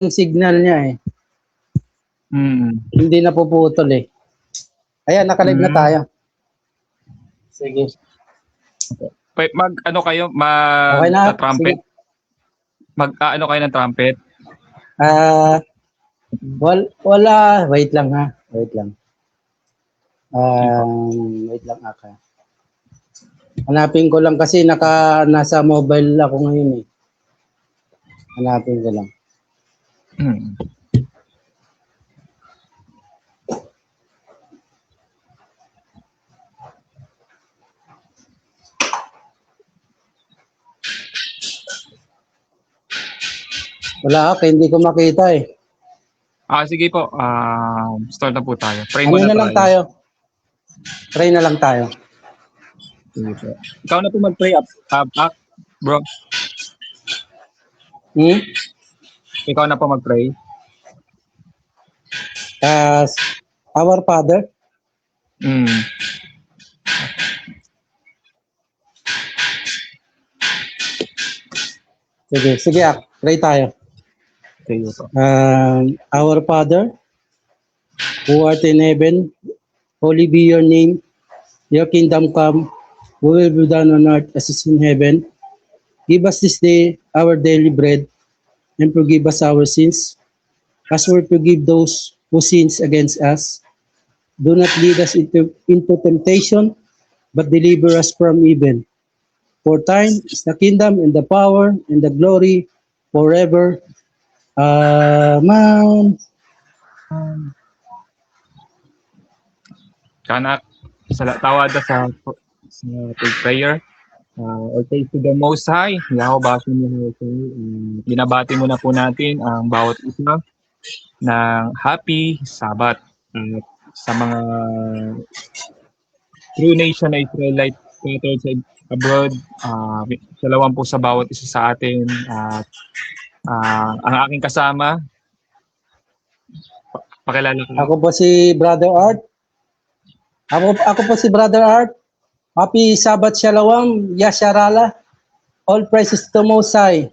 yung signal niya eh. Hindi na puputol eh. Ayan, nakalive na tayo. Sige. Mag ano kayo, Okay na? trumpet. Sige. Mag ano kayo ng trumpet? Wala. Wait lang ha. Wait lang. Wait lang aka. Hanapin ko lang kasi nasa mobile ako ngayon eh. Hanapin ko lang. Wala ka, hindi ko makita eh. Sige po. Start na po tayo. Pray Ano muna na lang tayo? Pray na lang tayo. Sige po. Ikaw na po mag-pray up, bro. Ikaw na po mag-pray. Our Father. Sige, pray tayo. Our Father, who art in heaven, holy be your name. Your kingdom come, your will be done on earth as it is in heaven. Give us this day our daily bread, and forgive us our sins, as we forgive those who sins against us. Do not lead us into temptation, but deliver us from evil. For thine is the kingdom and the power and the glory forever. Amen. Kanak, tawad sa prayer. Or thanks to the Most High, Yahweh, binabati muna po natin ang bawat isa ng happy Sabbath. Sa mga True Nation na Israelite scattered abroad, salawan po sa bawat isa sa atin. At ang aking kasama, pakilala ko. Ako po si Brother Art. Ako po si Brother Art. Happy Sabbath Shalom, Yasharala. All praises to Most High.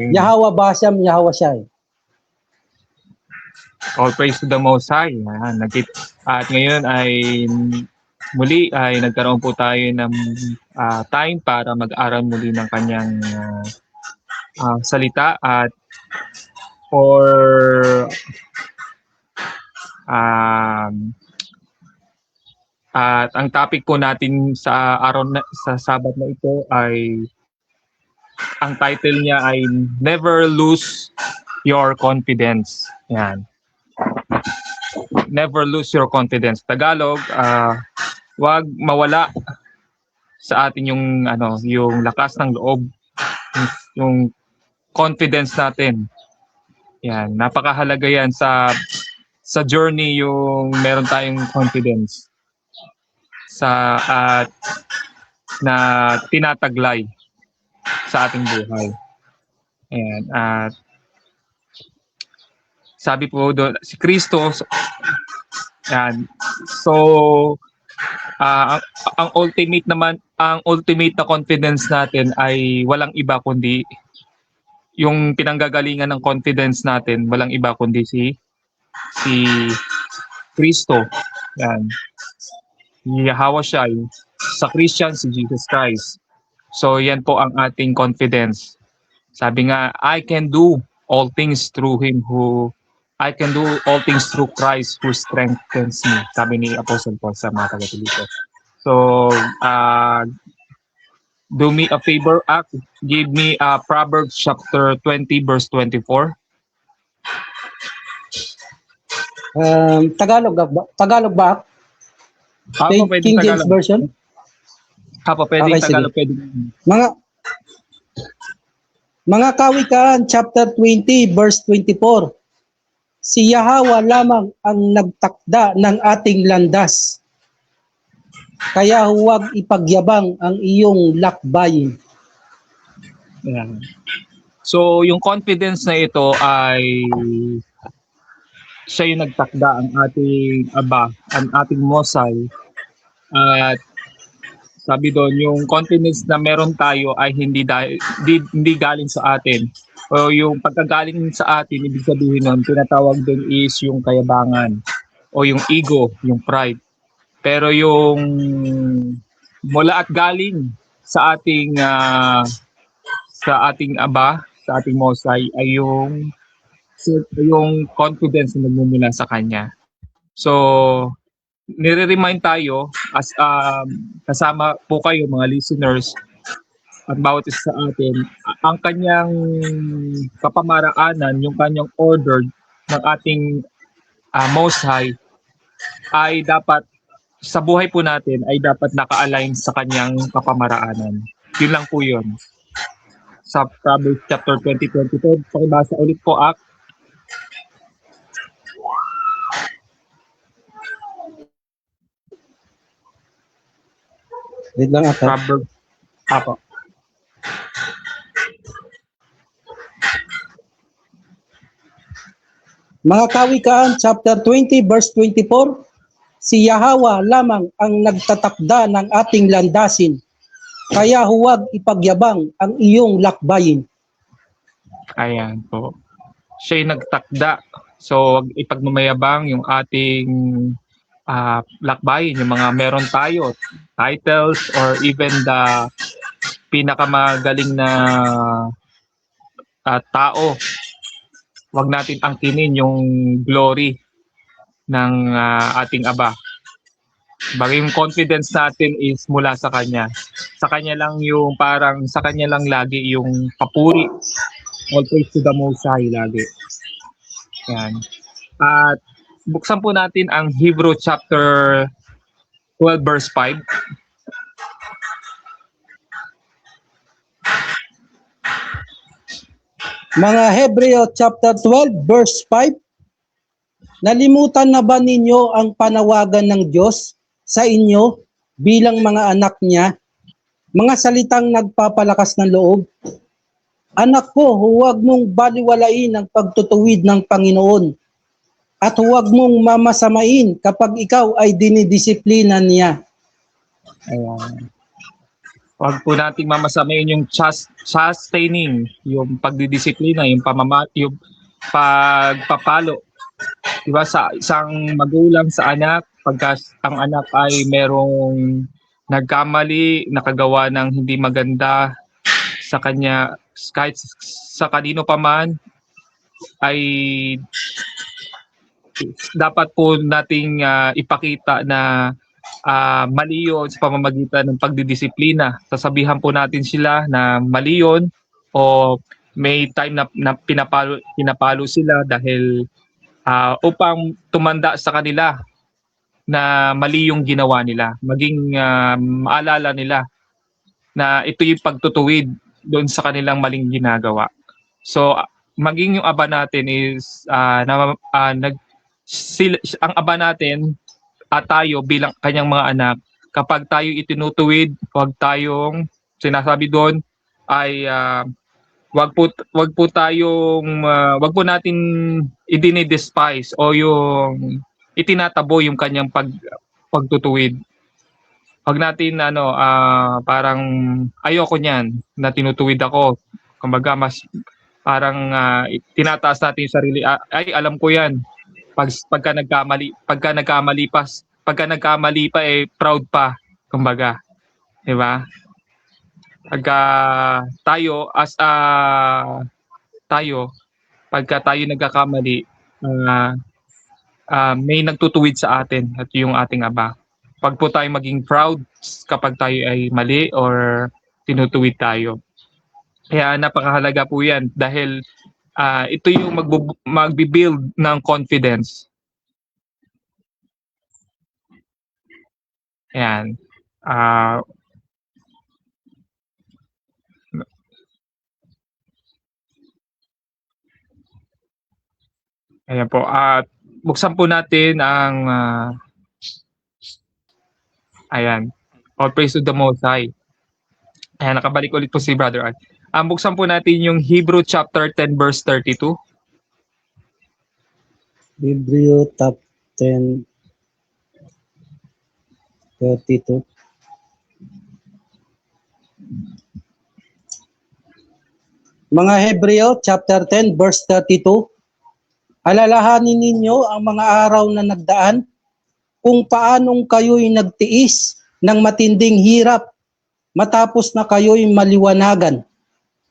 Yahweh Basham, Yahweh Shai. All praise to the Most High. At ngayon ay muli ay nagkaroon po tayo ng time para mag-aral muli ng kanyang salita at at ang topic po natin sa sa Sabat na ito ay ang title niya ay Never Lose Your Confidence. Yan. Never lose your confidence. Tagalog, wag mawala sa atin yung lakas ng loob, yung confidence natin. Yan, napakahalaga yan sa journey yung meron tayong confidence na tinataglay sa ating buhay. Ayan, at sabi po doon si Kristo, yan. So ang ultimate na confidence natin ay walang iba kundi yung pinanggagalingan ng confidence natin, walang iba kundi si Kristo. Yan. Yahweh Shai, sa Christian si Jesus Christ. So yan po ang ating confidence. Sabi nga, I can do all things through Christ who strengthens me. Sabi ni Apostle Paul sa mga taga-Pilipos. So, do me a favor, give me Proverbs chapter 20 verse 24. Tagalog ba? King James Version? Pwedeng okay, Tagalog, pwedeng. Mga Kawikaan, chapter 20, verse 24. Si Yahweh lamang ang nagtakda ng ating landas. Kaya huwag ipagyabang ang iyong lakbayin. Yeah. So, yung confidence na ito ay siya yung nagtakda, ang ating Aba, ang ating Mosay. At Sabi doon, yung confidence na meron tayo ay hindi galing sa atin. O yung pagkagaling sa atin, ibig sabihin nun, tinatawag doon is yung kayabangan o yung ego, yung pride. Pero yung mula at galing sa ating Aba, sa ating Mosay ay yung confidence na nagmumula sa kanya. So, nire-remind tayo as kasama po kayo mga listeners at bawat isa sa atin, ang kanyang kapamaraanan, yung kanyang order ng ating Most High ay dapat sa buhay po natin ay dapat naka-align sa kanyang kapamaraanan. Yun lang po yun. Sa Proverbs chapter 20:22, pakibasa ulit po, Ak. Wait lang ako. Proverbs, ako. Mga Kawikaan, chapter 20, verse 24, si Yahweh lamang ang nagtatakda ng ating landasin, kaya huwag ipagyabang ang iyong lakbayin. Ayan po. Siya'y nagtakda. So, wag ipagmamayabang yung ating lakbayin, yung mga meron tayo, titles, or even the pinakamagaling na tao. Wag natin angkinin yung glory ng ating Aba. Bagay yung confidence natin is mula sa Kanya. Sa Kanya lang yung parang, sa Kanya lang lagi yung papuri. All praise to the Most High lagi. Yan. At buksan po natin ang Hebrew chapter 12 verse 5. Mga Hebreo chapter 12, verse 5, nalimutan na ba ninyo ang panawagan ng Diyos sa inyo bilang mga anak niya? Mga salitang nagpapalakas ng loob. Anak ko, huwag mong baliwalain ang pagtutuwid ng Panginoon at huwag mong mamasamain kapag ikaw ay dinidisiplina niya. Ayan. Huwag po nating mamasamain yung sustaining, yung pagdidisiplina, yung pagpapalo. Diba sa isang magulang sa anak, pagka ang anak ay merong nagkamali, nakagawa ng hindi maganda sa kanya, kahit sa kanino pa man, ay dapat po nating ipakita na mali yun sa pamamagitan ng pagdidisiplina. Sasabihan po natin sila na mali yun o may time na pinapalo sila dahil upang tumanda sa kanila na mali yung ginawa nila. Maging maalala nila na ito yung pagtutuwid doon sa kanilang maling ginagawa. So, maging yung Aba natin is ang Aba natin at tayo bilang kanyang mga anak, kapag tayo itinutuwid, huwag tayong sinasabi doon ay wag po natin idini-despise o yung itinatabo yung kanyang pagtutuwid. Wag natin parang ayoko niyan na tinutuwid ako. Kumbaga mas parang tinataas natin yung sarili. Ay, alam ko yan. Pagka nagkamali pa proud pa, kumbaga, 'di ba? Pagka pagka tayo nagkakamali, may nagtutuwid sa atin at yung ating Aba. Pag po tayo maging proud kapag tayo ay mali or tinutuwid tayo. Kaya napakahalaga po 'yan dahil ito yung magbi-build ng confidence. Ayan. Ayan po. At buksan po natin ang ayan. All praise to the Most High. Ayan, nakabalik ulit po si Brother Art. Buksan po natin yung Hebrew chapter 10 verse 32. Hebreo top 10, 32. Mga Hebreo chapter 10 verse 32. Alalahanin ninyo ang mga araw na nagdaan, kung paanong kayo'y nagtiis ng matinding hirap matapos na kayo'y maliwanagan,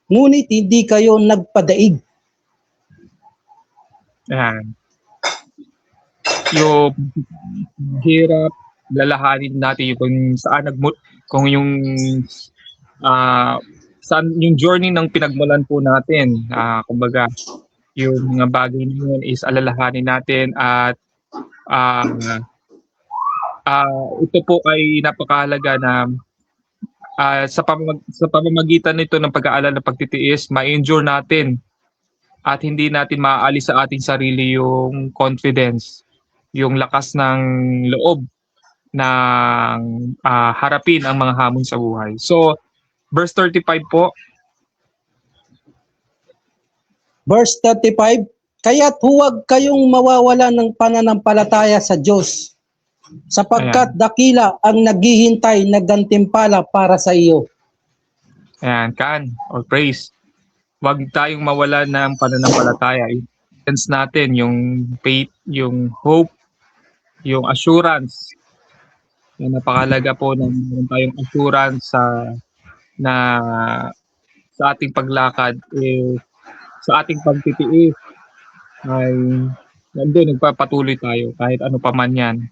ngunit hindi kayo nagpadaig. Ayan. Yung hirap, lalahanin natin yung kung yung saan yung journey ng pinagmulan po natin. Kumbaga, yung mga bagay na yun is alalahanin natin at ito po ay napakahalaga na sa pamamagitan nito ng pag-aalala ng pagtitiis, ma-endure natin at hindi natin maaalis sa ating sarili yung confidence, yung lakas ng loob ng harapin ang mga hamon sa buhay. So, verse 35 po. Verse 35, kaya't huwag kayong mawawala ng pananampalataya sa Diyos, sapagkat dakila ang naghihintay na gantimpala para sa iyo. Ayan, kan or praise. Huwag tayong mawala ng pananampalataya. Sense natin yung faith, yung hope, yung assurance. Yung napakalaga po na meron tayong assurance sa ating paglakad, sa ating pagtitiis ay nandun nagpapatuloy tayo kahit ano pa man yan.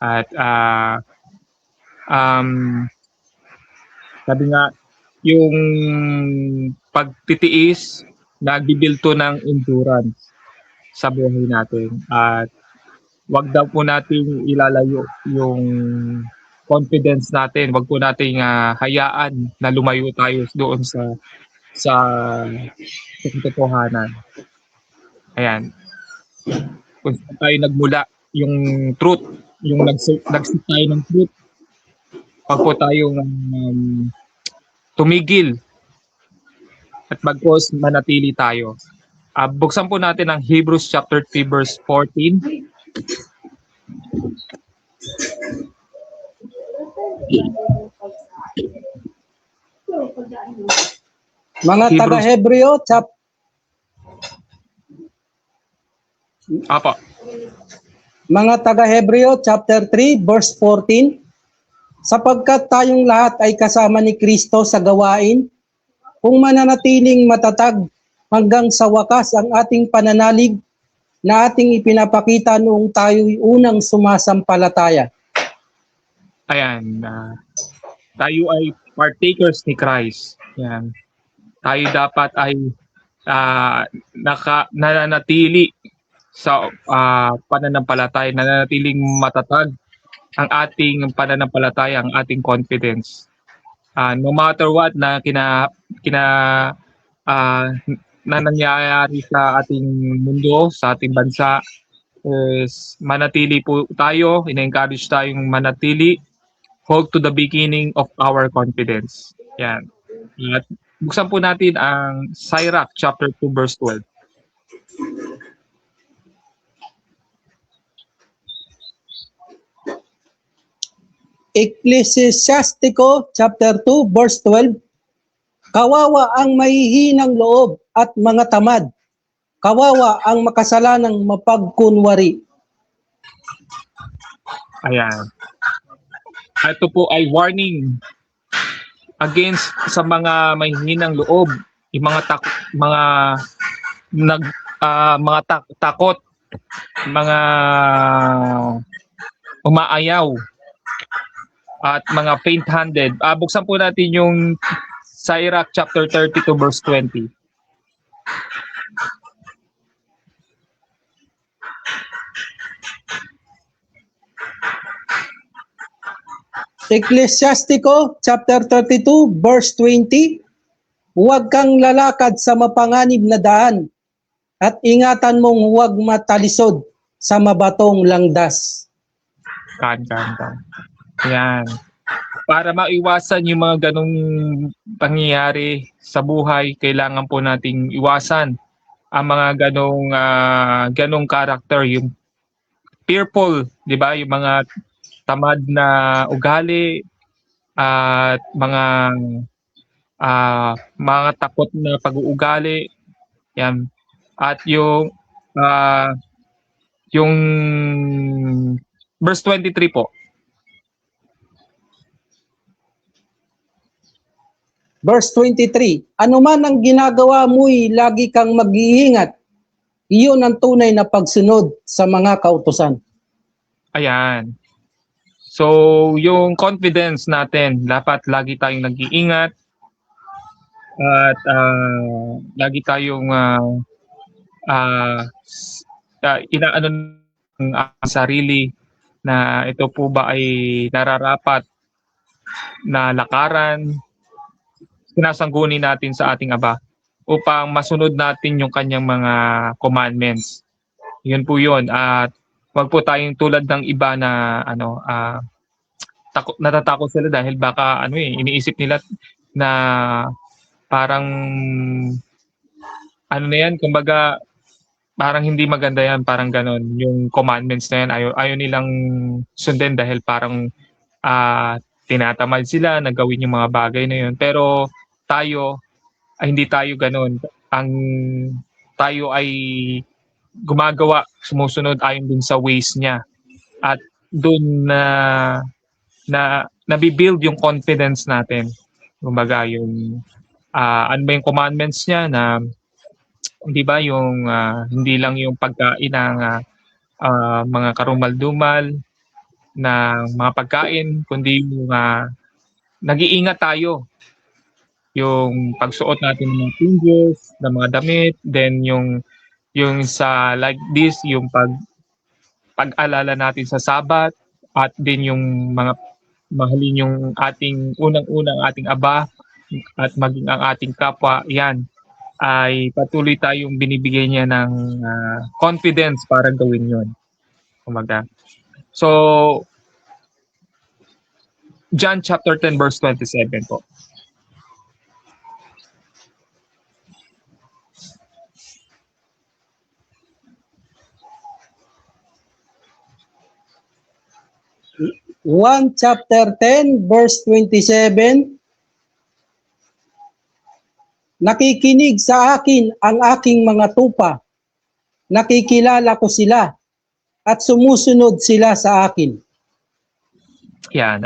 At sabi nga, yung pagtitiis nagbibuild to ng endurance sa buhay natin. At wag daw po nating ilalayo yung confidence natin. Wag po nating hayaan na lumayo tayo doon sa katotohanan. Ayan. Kung saan tayo nagmula, yung truth, yung nag-seek tayo ng truth, wag po tayong tumigil at bagkos manatili tayo. Buksan po natin ang Hebrews chapter 3 verse 14. Mga taga-Hebreo Mga taga-Hebreo chapter 3 verse 14, sapagkat tayong lahat ay kasama ni Kristo sa gawain, kung mananatiling matatag hanggang sa wakas ang ating pananalig na ating ipinapakita noong tayo'y unang sumasampalataya. Ayan, tayo ay partakers ni Christ. Ayan. Tayo dapat ay nananatili sa pananampalataya, nananatiling matatag ang ating pananampalataya, ang ating confidence. No matter what na na nangyayari sa ating mundo, sa ating bansa, is manatili po tayo, ina-encourage tayong manatili, hold to the beginning of our confidence. Yan. At buksan po natin ang Sirach chapter 2 verse 12. Ecclesiastico chapter 2 verse 12, kawawa ang mahihinang loob at mga tamad, kawawa ang makasalanang mapagkunwari. Ayan. Ito po ay warning against sa mga mahihinang loob, yung mga takot, mga umaayaw at mga faint-handed. Buksan po natin yung Sirach chapter 32 verse 20. Ecclesiastico chapter 32 verse 20, huwag kang lalakad sa mapanganib na daan at ingatan mong huwag matalisod sa mabatong langdas. Kan. Yan. Para maiwasan yung mga ganong pangyayari sa buhay, kailangan po nating iwasan ang mga ganong character, yung fearful, di ba? Yung mga tamad na ugali at mga mga takot na pag-uugali, yan. At yung verse 23 po. Verse 23, ano man ang ginagawa mo'y lagi kang mag-iingat. Iyon ang tunay na pagsunod sa mga kautusan. Ayan. So, yung confidence natin, dapat lagi tayong nag-iingat at lagi tayong inaano ng sarili na ito po ba ay nararapat na lakaran, sinasangguni natin sa ating Aba upang masunod natin yung kanyang mga commandments. Yun po yun. At wag po tayong tulad ng iba na natatakot sila dahil baka iniisip nila na parang na yan, kumbaga parang hindi maganda yan, parang ganon. Yung commandments na yan, ayaw nilang sundin dahil parang tinatamad sila na gawin yung mga bagay na yun. Pero tayo, hindi tayo ganon. Tayo ay gumagawa, sumusunod ayon dun sa ways niya. At dun nabibuild yung confidence natin. Kumbaga yung ano ba yung commandments niya na di ba yung hindi lang yung pagkain ng mga karumal-dumal na mga pagkain, kundi yung nag-iingat tayo. Yung pagsuot natin ng mga fingers, ng mga damit, then yung sa like this, yung pag-alala natin sa Sabat, at din yung mga mahalin yung ating unang-unang ating Aba at maging ang ating kapwa, yan ay patuloy tayong binibigay niya ng confidence para gawin yon. Kumaga. So, John chapter 10 verse 27 po. Chapter 10 verse 27, nakikinig sa akin ang aking mga tupa, nakikilala ko sila, at sumusunod sila sa akin. Yan,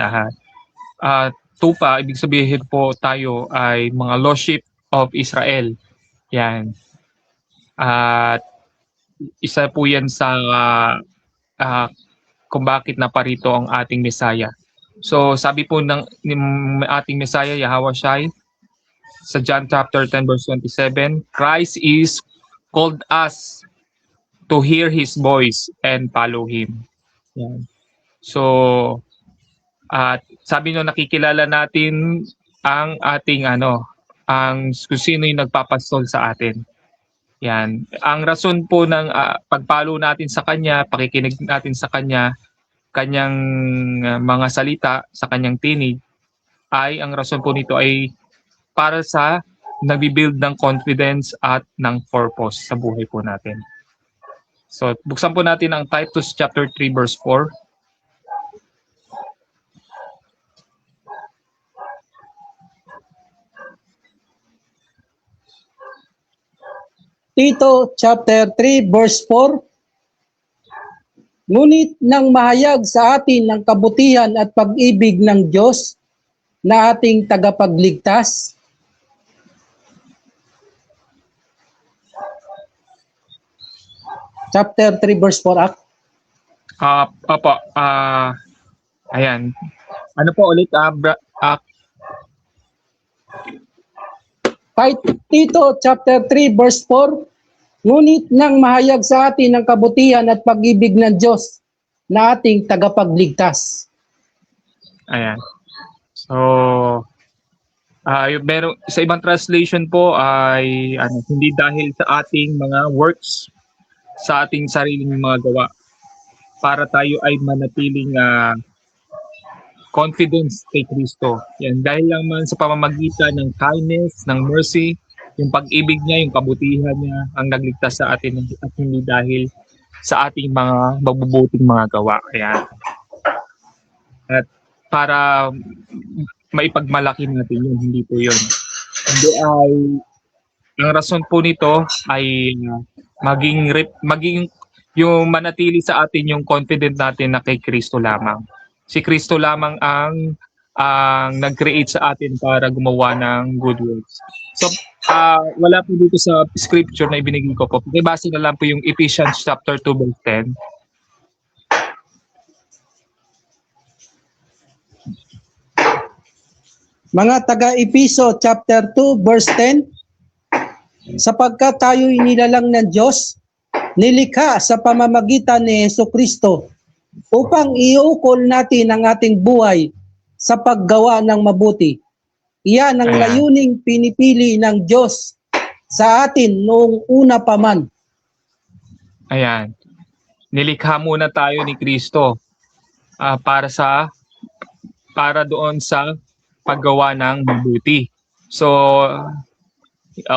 tupa, ibig sabihin po tayo ay mga lordship of Israel. Yan. At isa po yan sa kung bakit naparito ang ating Mesaya. So sabi po ng ating Mesaya, Yahweh Shai, sa John chapter 10 verse 27, Christ is called us to hear His voice and follow Him. Yan. So, at sabi nyo, nakikilala natin ang ating ang kung sino yung nagpapastol sa atin. Yan. Ang rason po ng pagpalo natin sa Kanya, pakikinig natin sa Kanya, Kanyang mga salita, sa Kanyang tinig, ay ang rason po nito ay para sa nagbi-build ng confidence at ng purpose sa buhay po natin. So, buksan po natin ang Titus chapter 3 verse 4. Tito chapter 3 verse 4, ngunit nang mahayag sa atin ng kabutihan at pag-ibig ng Diyos na ating tagapagligtas. Chapter 3 verse 4. Ayan. Ano po ulit? Tito chapter 3 verse 4, ngunit nang mahayag sa atin ng kabutihan at pag-ibig ng Diyos na ating tagapagligtas. Ayan. So, pero sa ibang translation po ay hindi dahil sa ating mga works, sa ating sariling mga gawa, para tayo ay manatiling confidence kay Kristo. Yan, dahil lang man sa pamamagitan ng kindness, ng mercy, yung pag-ibig niya, yung kabutihan niya, ang nagligtas sa atin at hindi dahil sa ating mga mabubuting mga gawa. Ayan. At para maipagmalaki natin yun, hindi po yun. Hindi ay ang rason po nito ay maging yung manatili sa atin yung confident natin na kay Kristo lamang. Si Kristo lamang ang nag-create sa atin para gumawa ng good works. So wala po dito sa scripture na ibinigay ko po. Base na lang po yung Ephesians chapter 2 verse 10. Mga taga-Episo chapter 2 verse 10, sapagkat tayo'y nilalang ng Diyos, nilikha sa pamamagitan ni Jesucristo upang iukol natin ang ating buhay sa paggawa ng mabuti. Iyan ang Ayan. layuning pinipili ng Diyos sa atin noong una pa man. Ayan. Nilikha muna tayo ni Kristo para doon sa paggawa ng mabuti. So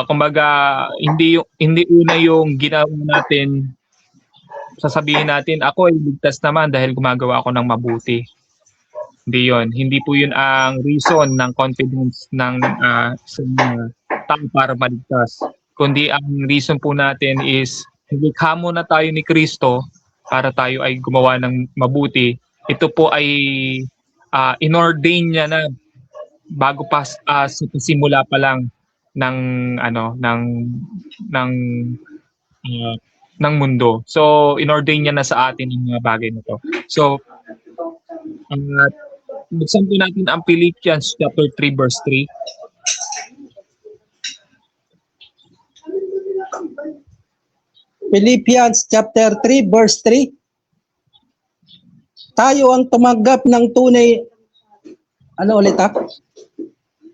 kumbaga hindi una yung ginawa natin, sasabihin natin ako ay ligtas naman dahil gumagawa ako ng mabuti. Hindi yon. Hindi po yun ang reason ng confidence ng sa tao para maligtas. Kundi ang reason po natin is nilikha muna tayo ni Kristo para tayo ay gumawa ng mabuti. Ito po ay inordain niya na bago pa sa simula pa lang ng ng mundo. So inordain niya na sa atin yung mga bagay na to. So buksan po natin ang Philippians chapter 3 verse 3. Philippians chapter 3 verse 3. Tayo ang tumanggap ng tunay. Ano ulit ha?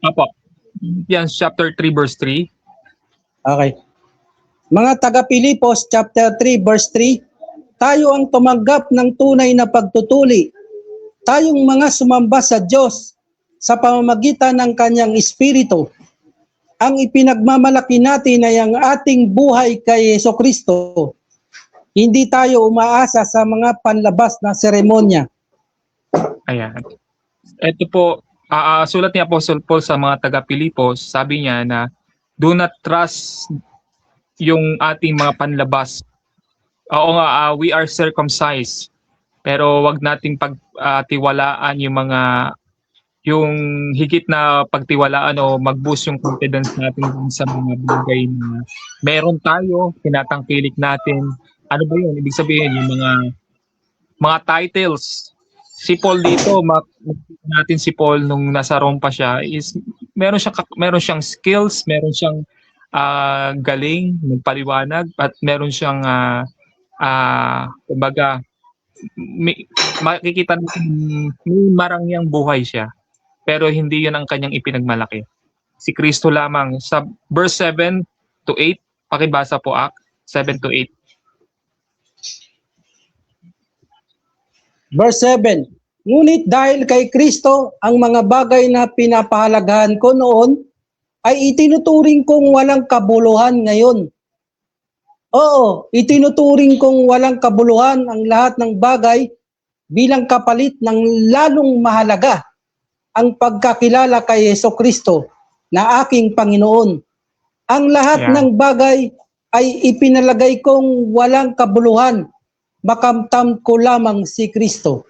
Apo. Philippians chapter 3 verse 3. Okay. Mga taga-Pilipos chapter 3 verse 3. Tayo ang tumanggap ng tunay na pagtutuli. Tayong mga sumamba sa Diyos sa pamamagitan ng kanyang Espiritu. Ang ipinagmamalaki natin ay ang ating buhay kay Jesucristo. Hindi tayo umaasa sa mga panlabas na seremonya. Ayan. Ito po, sulat ni Apostle Paul sa mga taga-Pilipos, sabi niya na do not trust yung ating mga panlabas. Oo nga, we are circumcised. Pero wag nating pagtiwalaan yung higit na pagtiwalaan o mag-boost yung confidence natin sa mga bagay na meron tayo, tinatangkilik natin. Ano ba yun? Ibig sabihin, yung mga titles. Si Paul dito, natin si Paul nung nasa Rome pa siya, is meron siyang skills, meron siyang galing, magpaliwanag, at meron siyang kumbaga, makikita natin may marangyang buhay siya. Pero hindi yun ang kanyang ipinagmalaki. Si Kristo lamang. Sa verse 7 to 8, pakibasa po 7 to 8. Verse 7. Ngunit dahil kay Kristo, ang mga bagay na pinapahalagahan ko noon ay itinuturing kong walang kabuluhan ngayon. Oo, itinuturing kong walang kabuluhan ang lahat ng bagay bilang kapalit ng lalong mahalaga ang pagkakilala kay Jesucristo na aking Panginoon. Ang lahat ng bagay ay ipinalagay kong walang kabuluhan, makamtam ko lamang si Kristo.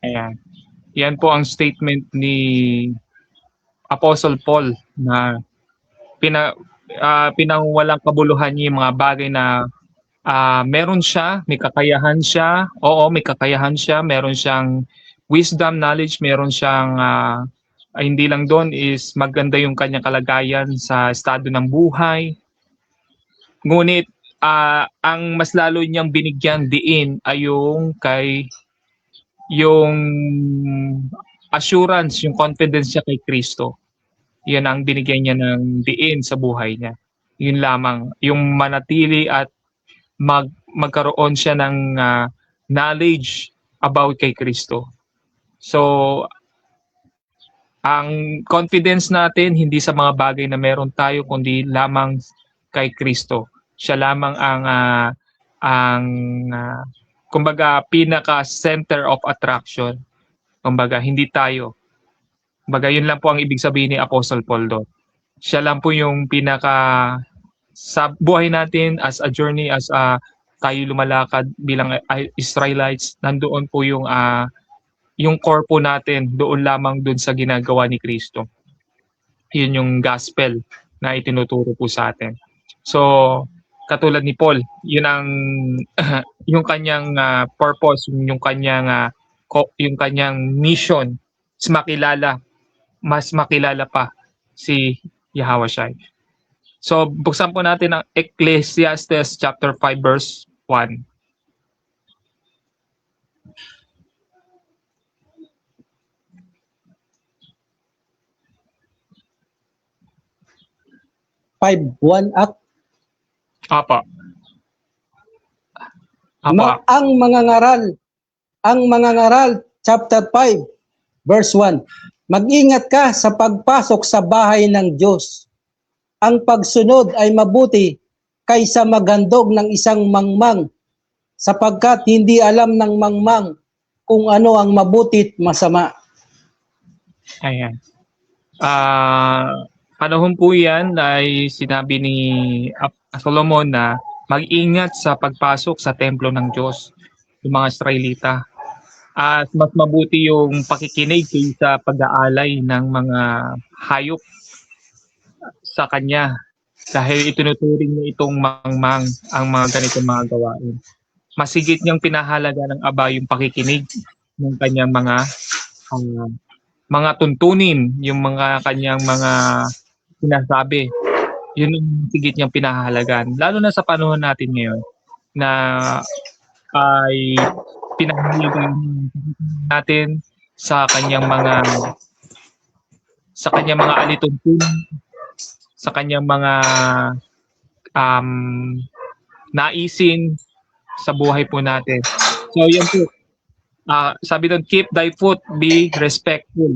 Ayan. Yan po ang statement ni Apostle Paul na pinangwalang kabuluhan niya yung mga bagay na meron siya, may kakayahan siya. Oo, may kakayahan siya, meron siyang wisdom, knowledge, meron siyang hindi lang doon is maganda yung kanyang kalagayan sa estado ng buhay. Ngunit ang mas lalo niyang binigyan diin ay yung assurance, yung confidence niya kay Kristo. Yan ang binigyan niya ng diin sa buhay niya. Yun lamang, yung manatili at magkaroon siya ng knowledge about kay Kristo. So, ang confidence natin hindi sa mga bagay na meron tayo kundi lamang kay Kristo. Siya lamang ang kumbaga pinaka center of attraction. Kumbaga hindi tayo. Kumbaga yun lang po ang ibig sabihin ni Apostle Paul doon. Siya lang po yung sa buhay natin as a journey, tayo lumalakad bilang Israelites, nandoon po yung core po natin, doon lamang doon sa ginagawa ni Kristo. Yun yung gospel na itinuturo po sa atin. So, katulad ni Paul, yun ang yung kanyang purpose, yung kanyang mission is mas makilala pa si Yahweh. So, buksan po natin ang Ecclesiastes chapter 5 verse 1. 5:1 at Apa. Apa. ang mga ngaral, chapter 5, verse 1. Mag-ingat ka sa pagpasok sa bahay ng Diyos. Ang pagsunod ay mabuti kaysa maghandog ng isang mangmang, sapagkat hindi alam ng mangmang kung ano ang mabuti't masama. Ayan. Panahon po yan ay sinabi ni Solomon na mag-ingat sa pagpasok sa templo ng Diyos, yung mga Israelita. At mas mabuti yung pakikinig kaysa pag-aalay ng mga hayop sa kanya, dahil itinuturing niya itong mangmang ang mga ganitong mga gawain. Masigit niyang pinahalaga ng Aba yung pakikinig ng kanyang mga tuntunin, yung mga kanyang mga sinasabi. Yun yung sigit niyang pinahalagan. Lalo na sa panahon natin ngayon na ay pinahalagan natin sa kanyang mga alituntunin, sa kanyang mga naisin sa buhay po natin. So yan po. Sabi doon, keep thy foot, be respectful.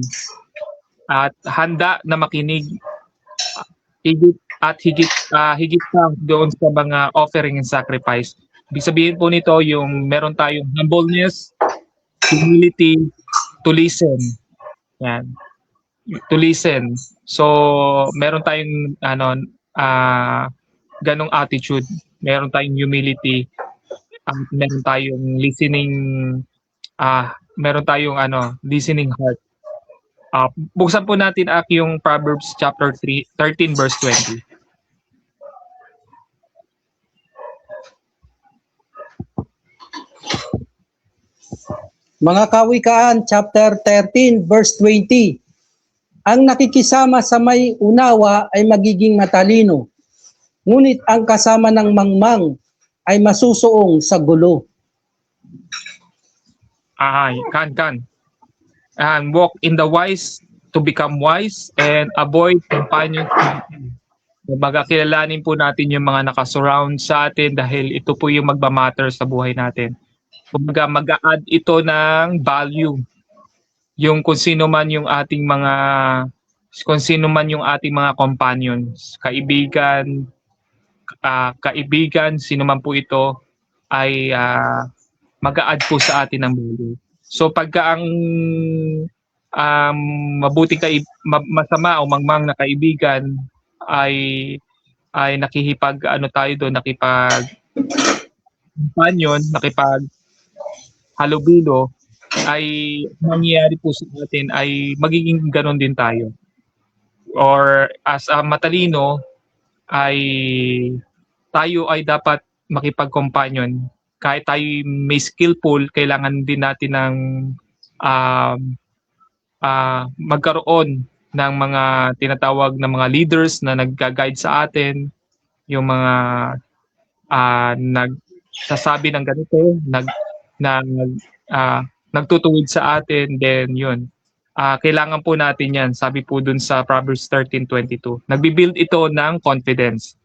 At handa na makinig, higit pa doon sa mga offering and sacrifice. Ibig sabihin po nito yung meron tayong humbleness, humility, to listen. Yan. To listen. So, meron tayong ganong attitude. Meron tayong humility, meron tayong listening heart. Buksan po natin yung Proverbs chapter 13 verse 20. Mga Kawikaan, chapter 13, verse 20. Ang nakikisama sa may unawa ay magiging matalino, ngunit ang kasama ng mangmang ay masusuong sa gulo. Kan. And walk in the wise to become wise and avoid companions. Kumbaga, kilalanin po natin yung mga nakasurround sa atin dahil ito po yung magmamatter sa buhay natin. Kumbaga, mag-a-add ito ng value. Kung sino man yung ating mga companions, kaibigan, sino man po ito ay mag-a-add po sa atin ng value. So pagka ang masama o mangmang na kaibigan ay nakipag halubilo, ay mangyayari po sa atin ay magiging ganon din tayo. Or as a matalino ay tayo ay dapat makipag-companion. Kahit tayo may skillful, kailangan din natin ng magkaroon ng mga tinatawag na mga leaders na nagga-guide sa atin, yung mga nagsasabi ng ganito, nagtutuwid sa atin, then yun. Kailangan po natin yan. Sabi po dun sa Proverbs 13:22. Nagbi-build ito ng confidence.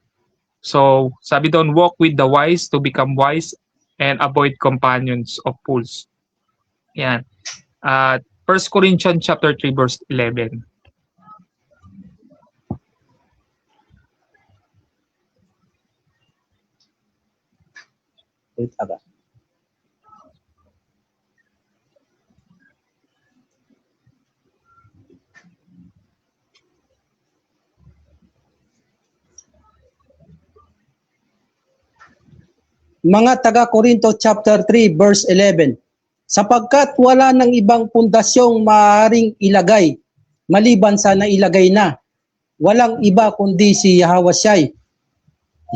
So, sabi doon, walk with the wise to become wise and avoid companions of fools. Yan. 1 Corinthians chapter 3 verse 11. Wait, aba. mga taga-Korinto chapter 3 verse 11. Sapagkat wala ng ibang pundasyong maaaring ilagay maliban sa nailagay na. Walang iba kundi si Yahawasyay,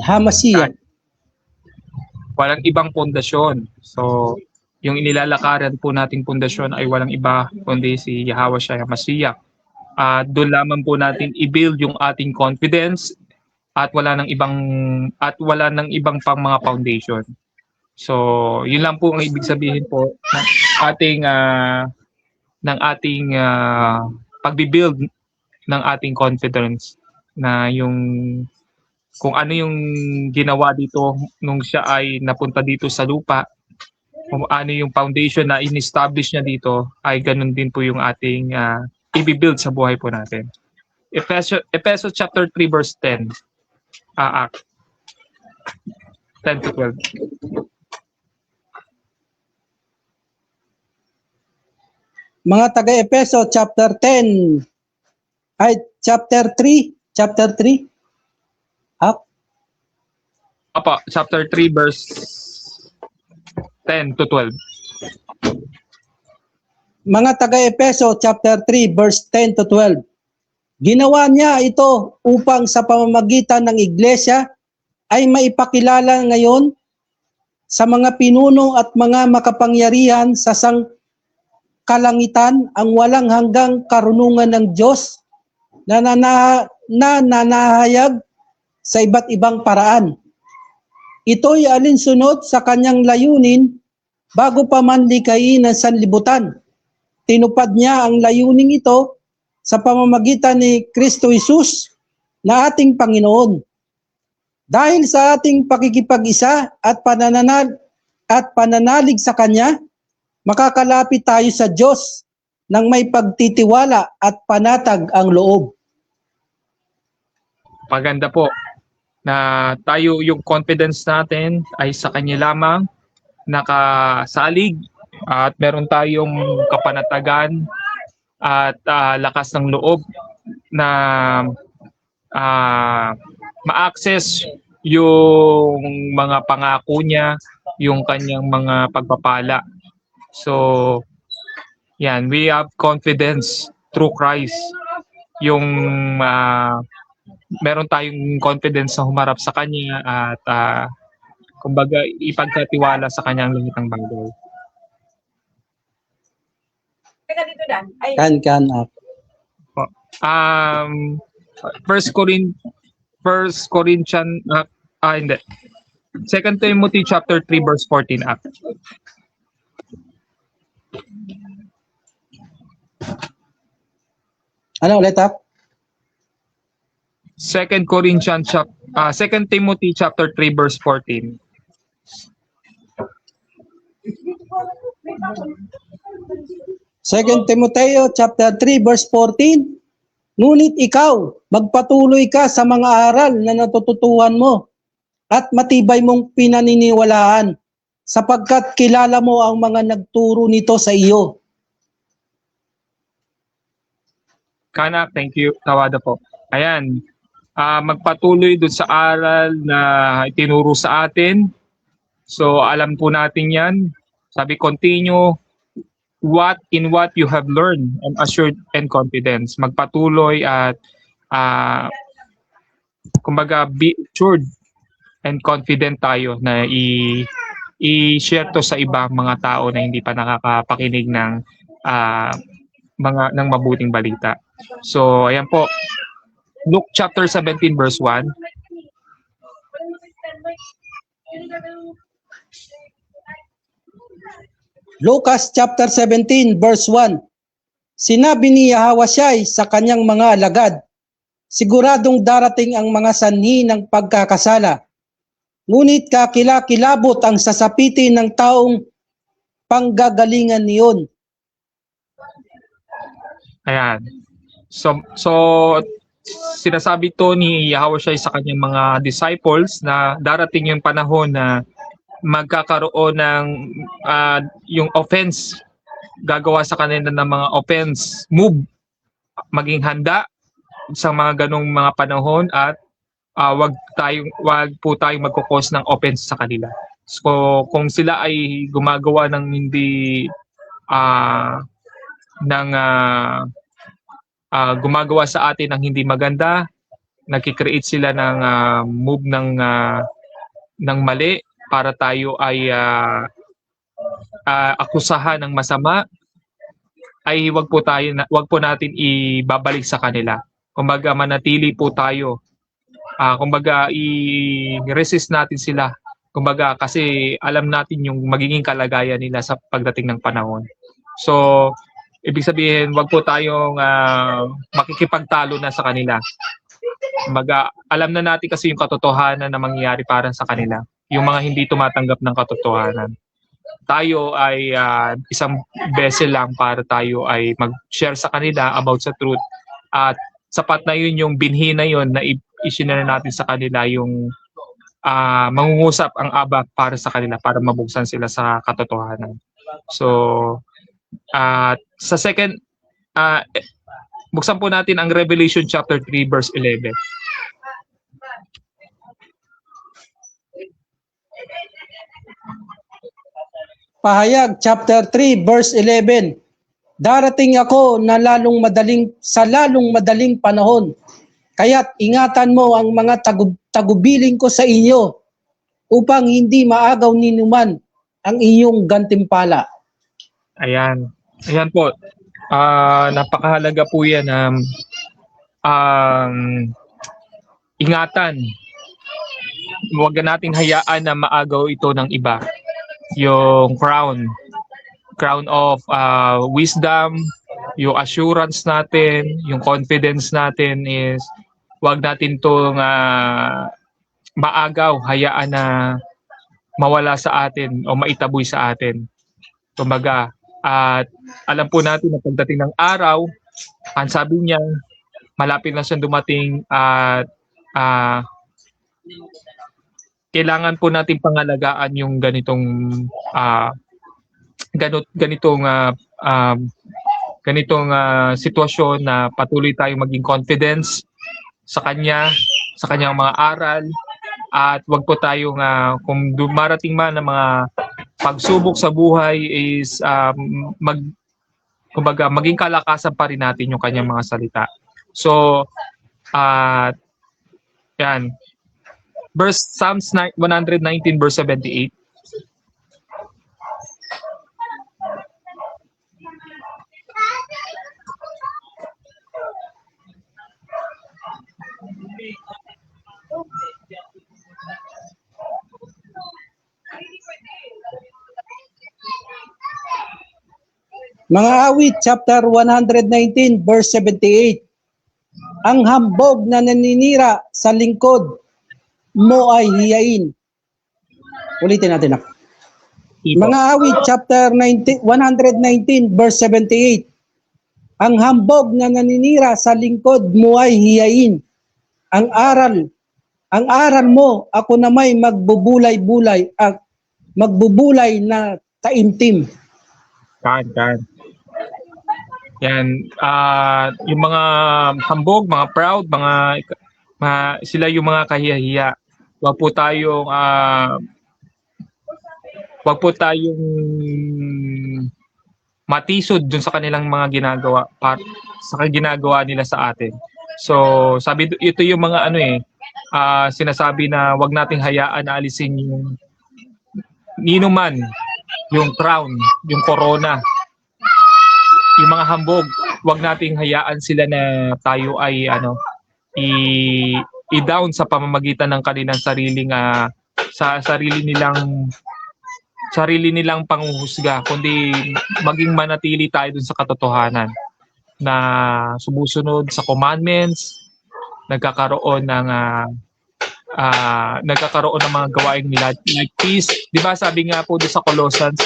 Hamasiya. Walang ibang pundasyon. So, yung inilalakaran po nating pundasyon ay walang iba kundi si Yahweh siya, Masiya. Doon lamang po natin i-build yung ating confidence at wala nang ibang pang mga foundation. So, yun lang po ang ibig sabihin po ng ating pagbi-build ng ating confidence, na yung kung ano yung ginawa dito nung siya ay napunta dito sa lupa, kung ano yung foundation na in-establish niya dito, ay ganun din po yung ating i-build sa buhay po natin. Ephesians chapter 3 verse 10. 10 to 12. Mga taga-Epeso chapter 10 ay chapter 3 up. Apa, chapter 3 verse 10 to 12. Mga taga-Epeso chapter 3 verse 10 to 12. Ginawa niya ito upang sa pamamagitan ng iglesia ay maipakilala ngayon sa mga pinuno at mga makapangyarihan sa sangkalangitan ang walang hanggang karunungan ng Diyos na nanahayag sa iba't ibang paraan. Ito'y alinsunod sa kanyang layunin bago pa man likhain ng sanlibutan. Tinupad niya ang layuning ito sa pamamagitan ni Kristo Jesus na ating Panginoon. Dahil sa ating pakikipag-isa at pananalig sa Kanya, makakalapit tayo sa Diyos nang may pagtitiwala at panatag ang loob. Maganda po na tayo, yung confidence natin ay sa Kanya lamang nakasalig, at meron tayong kapanatagan at lakas ng loob na ma-access yung mga pangako niya, yung kanyang mga pagpapala. So, yan, we have confidence through Christ. Yung meron tayong confidence na humarap sa Kanya at kumbaga ipagkatiwala sa Kanyang lahat ng bagay. Kan up. First Corinthians, hindi. 2 Timothy chapter 3 verse 14 up. Ano ulit up? 2 Timothy chapter 3 verse 14. Second Timoteo chapter 3 verse 14. Ngunit ikaw, magpatuloy ka sa mga aral na natututuhan mo at matibay mong pinaniniwalaan, sapagkat kilala mo ang mga nagturo nito sa iyo. Kana, thank you. Tawada po. Ayan. Magpatuloy doon sa aral na itinuro sa atin. So, alam po natin yan. Sabi, continue in what you have learned and assured and confidence. Magpatuloy at kumbaga be assured and confident tayo na i-share to sa ibang mga tao na hindi pa nakakapakinig ng mabuting balita. So, ayan po. Luke chapter 17 verse 1. Lucas chapter 17 verse 1. Sinabi ni Yahawasyay sa kanyang mga alagad, siguradong darating ang mga sanhi ng pagkakasala. Ngunit kakilakilabot ang sasapitin ng taong panggagalingan niyon. Ayan. So sinasabi to ni Yahawasyay sa kanyang mga disciples na darating yung panahon na magkakaroon ng yung offense, gagawa sa kanila ng mga offense move, maging handa sa mga ganong mga panahon, at wag po tayong magkukos ng offense sa kanila. So kung sila ay gumagawa ng hindi ng gumagawa sa atin ng hindi maganda, nagki-create sila ng move ng mali para tayo ay akusahan ng masama, ay wag po natin ibabalik sa kanila. Kumbaga manatili po tayo. Kumbaga i-resist natin sila. Kumbaga kasi alam natin yung magiging kalagayan nila sa pagdating ng panahon. So ibig sabihin wag po tayong makikipagtalo na sa kanila. Kumbaga alam na natin kasi yung katotohanan na mangyayari para sa kanila. Yung mga hindi tumatanggap ng katotohanan. Tayo ay isang vessel lang para tayo ay mag-share sa kanila about sa truth, at sapat na yun yung binhi na yun na i-share natin sa kanila, yung mangungusap ang Aba para sa kanila para mabuksan sila sa katotohanan. So sa second, buksan po natin ang Revelation chapter 3 verse 11. Pahayag chapter 3 verse 11. Darating ako na lalong madaling panahon. Kaya't ingatan mo ang mga tagubilin ko sa inyo upang hindi maagaw ninuman ang iyong gantimpala. Ayan. Ayan po. Napakahalaga po yan. Ingatan. Huwag nating hayaan na maagaw ito ng iba. Yung crown of wisdom, yung assurance natin, yung confidence natin is wag natin itong maagaw, hayaan na mawala sa atin o maitaboy sa atin. Kumbaga, at alam po natin na pagdating ng araw, ang sabi niya, malapit na siyang dumating at kailangan po natin pangalagaan yung ganitong sitwasyon na patuloy tayong maging confidence sa kanya, sa kanyang mga aral, at wag po tayong kung dumarating man ng mga pagsubok sa buhay is kumbaga maging kalakasan pa rin natin yung kanyang mga salita. So yan. Psalms 119 verse 78. Mga awit, chapter 119, verse 78. Ang hambog na naninira sa lingkod mo ay hiyain. Ulitin natin ako. Mga awit, chapter 119, verse 78. Ang hambog na naninira sa lingkod mo ay hiyain. Ang aral mo, ako na may magbubulay-bulay at magbubulay na taimtim. Kan. Yan, yung mga hambog, mga proud, mga sila yung mga kahiyahiya. Wag po tayong matisod dun sa kanilang mga ginagawa, sa ginagawa nila sa atin. So, sabi ito yung mga sinasabi na wag nating hayaan na alisin yung ninuman, yung crown, yung corona. Yung mga hambog, wag nating hayaan sila na tayo ay i-down sa pamamagitan ng kanilang sarili nilang panghuhusga, kundi maging manatili tayo dun sa katotohanan na sumusunod sa commandments, nagkakaroon ng mga gawaing nila like peace. Di ba sabi nga po doon sa Colossians,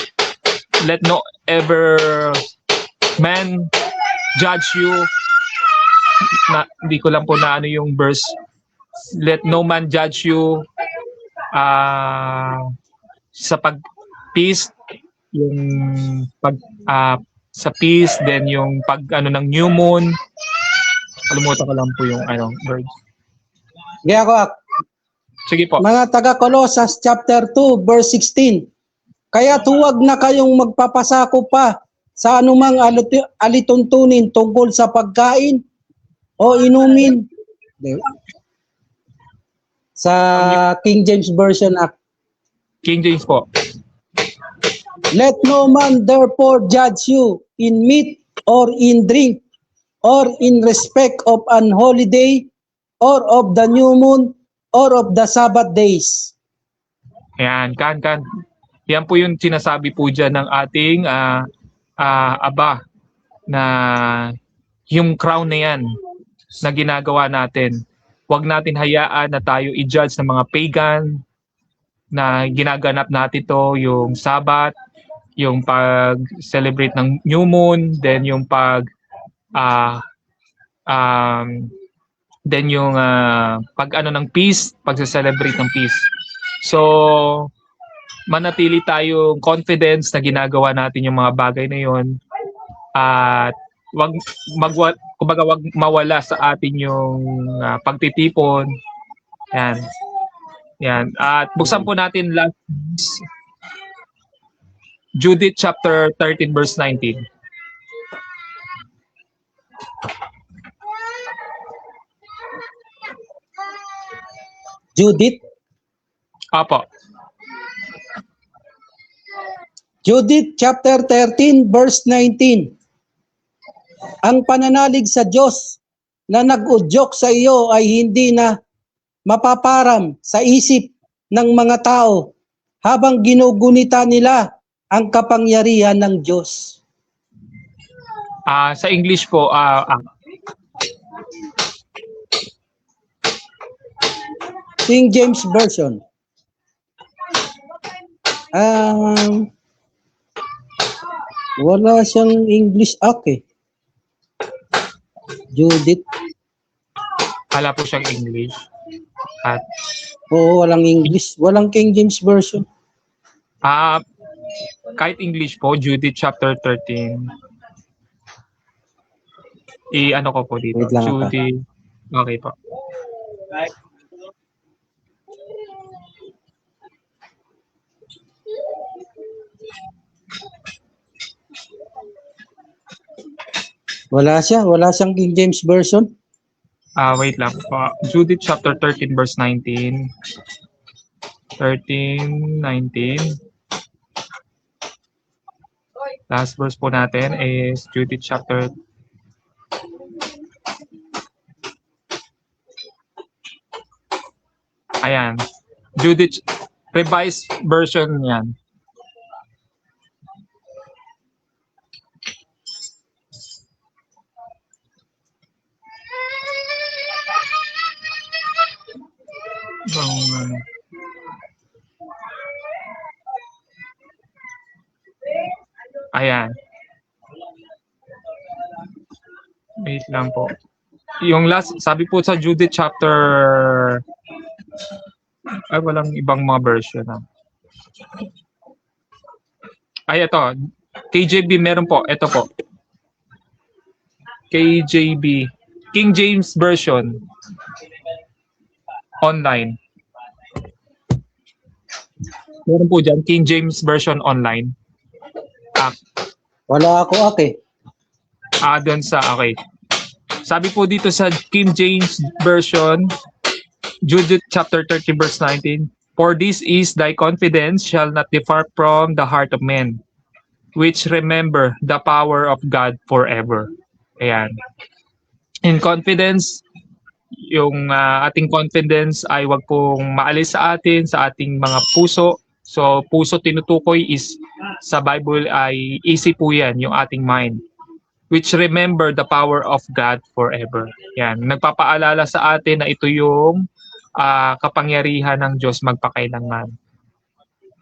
let no ever man judge you, hindi ko lang po na yung verse, let no man judge you sa pag-peace, yung sa peace, then yung ng new moon, kalimutan ko lang po yung verse. Kaya ako, Sige po. Mga taga Colossus chapter 2 verse 16. Kaya huwag na kayong magpapasako pa sa anumang alituntunin tungkol sa pagkain o inumin. Sa King James Version Act. King James po. Let no man therefore judge you in meat or in drink or in respect of an holiday or of the new moon or of the Sabbath days. Ayan, kan. Yan po yung sinasabi po dyan ng ating Aba na yung crown na yan na ginagawa natin. Huwag natin hayaan na tayo i-judge ng mga pagan na ginaganap natin to, yung Sabbath, yung pag-celebrate ng new moon, then yung pag ano ng peace, pag-celebrate ng peace. So, manatili tayong confidence na ginagawa natin yung mga bagay na yon at wag mawala sa atin yung pagtitipon. Yan. At buksan po natin last Judith chapter 13 verse 19. Judith? Apo. Judith chapter 13 verse 19. Ang pananalig sa Diyos na nag-udyok sa iyo ay hindi na mapaparam sa isip ng mga tao habang ginugunita nila ang kapangyarihan ng Diyos. Sa English po, King James Version. Wala siyang English okay. Judith. wala po siyang English. At Oo, walang English. Walang King James Version. kahit English po, Judith chapter 13. I-ano ko po dito. Wait lang ako. Judith. Okay po. Wala siyang King James Version. Wait lang po. Judith chapter 13 verse 19. 13, 19. Last verse po natin is Judith chapter Ayan. Judith revised version yan. Ayan. Wait lang po. Yung last, sabi po sa Judith chapter ay walang ibang mga version. Ay ito, KJV meron po. Ito po. KJV, King James Version online. Meron po dyan, King James Version online. Wala ako okay. Doon sa, okay. Sabi po dito sa King James Version, Judith chapter 30 verse 19, for this is thy confidence shall not depart from the heart of men, which remember the power of God forever. Ayan. In confidence, yung ating confidence ay wag pong maalis sa atin, sa ating mga puso. So, puso tinutukoy is sa Bible ay easy po yan, yung ating mind. Which remember the power of God forever. Yan. Nagpapaalala sa atin na ito yung kapangyarihan ng Diyos magpakailanman.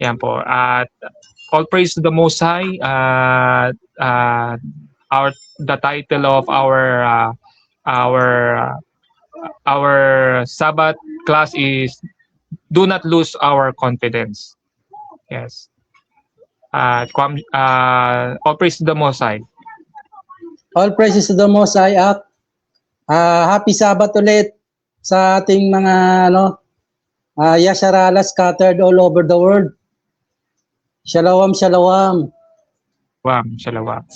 Yan po. At all praise to the Most High. The title of our Sabbath class is Do Not Lose Our Confidence. Yes. All praise to the Most High. All praises to the Most High. Happy Sabbath ulit sa ating mga Yasharala scattered all over the world. Shalom, shalom. Wow, shalawat.